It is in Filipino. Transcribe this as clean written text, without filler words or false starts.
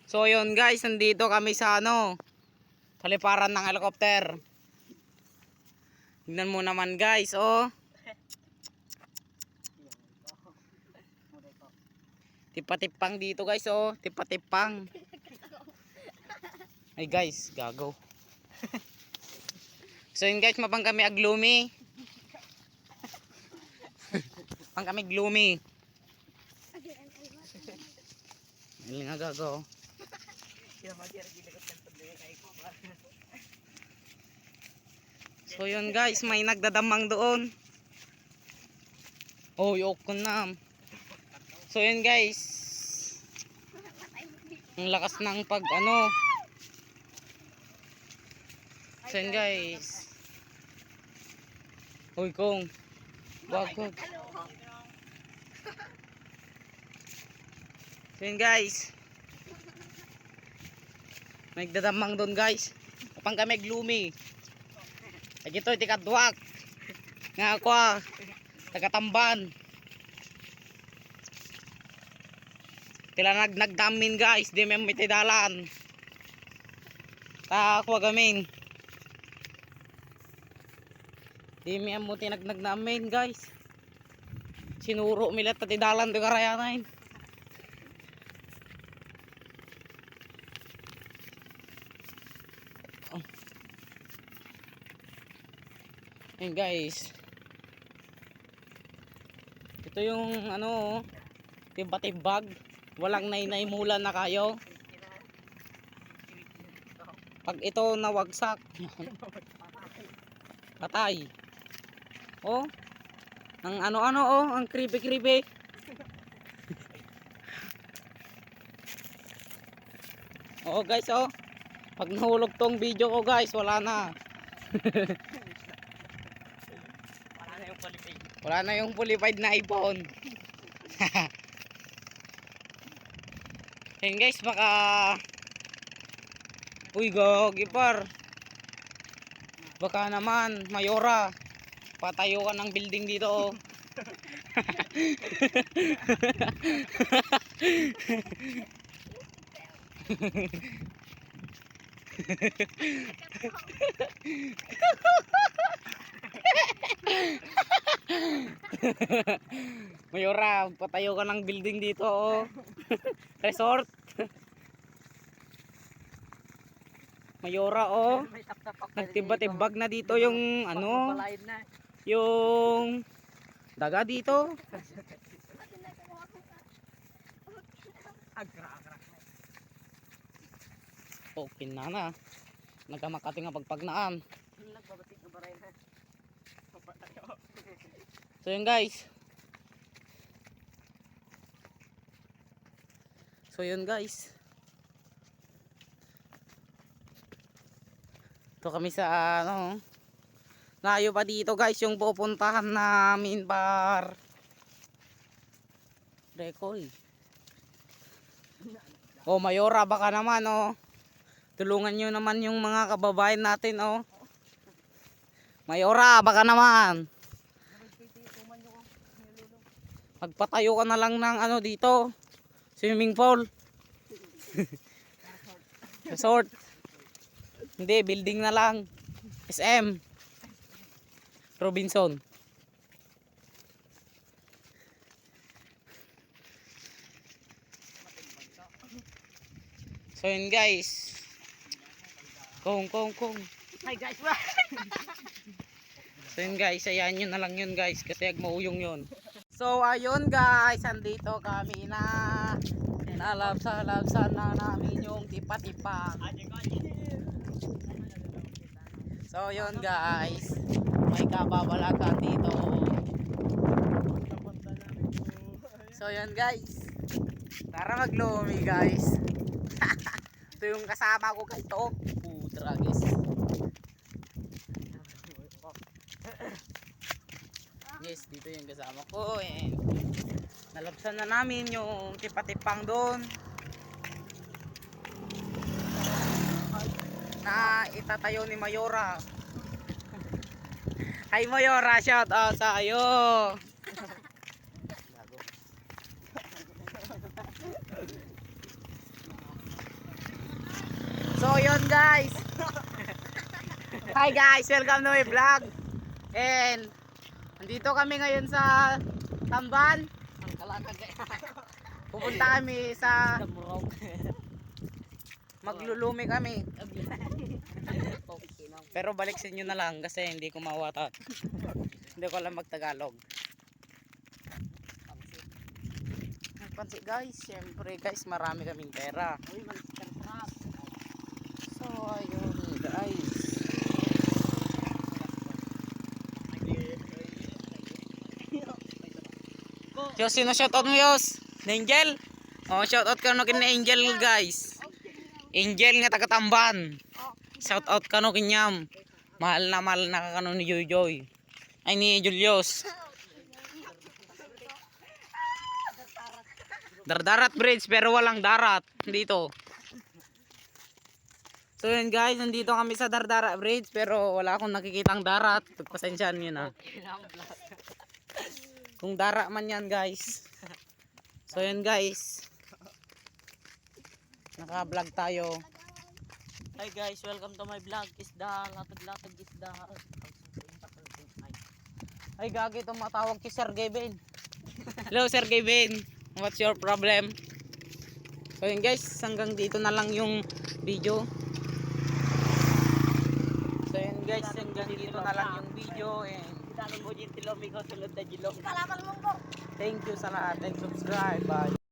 So yun guys, nandito kami sa paliparan ng helicopter. Tingnan mo naman guys, oh. Tipatipang dito guys, oh. Tipatipang. Ay guys, gago. So yun guys, mapang kami aglumi. Pang kami gloomy. Hindi nga gago. So yun guys, may nagdadamang doon. Oh, yok ko na. So yun guys. Ang lakas ng So yun guys. Uy kong. Wag. So yun guys. Nagdadamang doon guys. Kapang kami gloomy. Ay ito tikadwak. Nga ako tagatamban. Tila nagdamin guys. Di may mitidalan. Takwa gamin. Di may amuti nagnamin guys. Sinuro milat tatidalan di karayanain. Ayun guys. Ito yung tiba-tibag. Walang nainay mula na kayo. Pag ito nawagsak, patay. Oh. Ang ang creepy. Oo guys, oh. Pag nahulog tong video ko guys, wala na. Wala na yung qualified na iPhone. Ayun guys, baka uy gogi par. Baka naman Mayora, patayo ka ng building dito, oh. Mayora, patayo ka ng building dito, oh. Resort. Mayora, oh. Nagtibag na dito yung yung daga dito. Okay na. Nagkamakati nga pagpagnaan. So yun guys. Ito kami sa layo pa dito guys yung pupuntahan namin par Rekoy. Oh Mayora, baka naman, oh. Tulungan nyo naman yung mga kababayan natin, oh. Mayora, baka naman. Magpatayo ka na lang ng dito. Swimming pool. Resort. Hindi, building na lang. SM. Robinson. So yun guys. Kong. Hi guys. So yun guys, ayan yun na lang yun guys. Kasi mauyong yun. So ayun guys, andito kami na nalabsan na namin yung tipa-tipang. So yun guys, may kababalakan dito. So yun guys, tara maglumi guys. Ito yung kasama ko guys, ito. Tragis. Yes, dito yung kasama ko. And nalabsan na namin yung tipa-tipang doon na itatayo ni Mayora. Hi Mayora, shout out sa iyo. So yun guys. Hi guys, welcome to my vlog. And nandito kami ngayon sa Tamban. Pupunta kami sa maglulumi kami. Pero balik sa inyo na lang kasi hindi ko mawatat. Hindi ko alam magtagalog. Pansit guys, syempre guys, marami kaming pera. So ayun guys. Yo, sino shoutout mo Yos? Na Angel? Oh, shoutout ka no kin na Angel guys. Angel nga taga Tamban. Shoutout ka no kinyam. Mahal na ka kano ni Joy Joy. Ay ni Julius. Dardarat bridge pero walang darat dito. So yun guys, nandito kami sa Dardarat bridge pero wala akong nakikitang darat. Pagpasensyaan nyo na. Kung dara man yan guys. So yun guys. Naka-vlog tayo. Hi guys, welcome to my vlog. Isda, latag-latag isda. Ay gagi, tumatawag si Sir Gavin. Hello Sir Gavin. What's your problem? So yun guys, hanggang dito na lang yung video. So yun guys, hanggang dito na lang yung video. And Tanong mo yung tilom, ikaw sulod na jilong. thank you sa lahat and subscribe. Bye.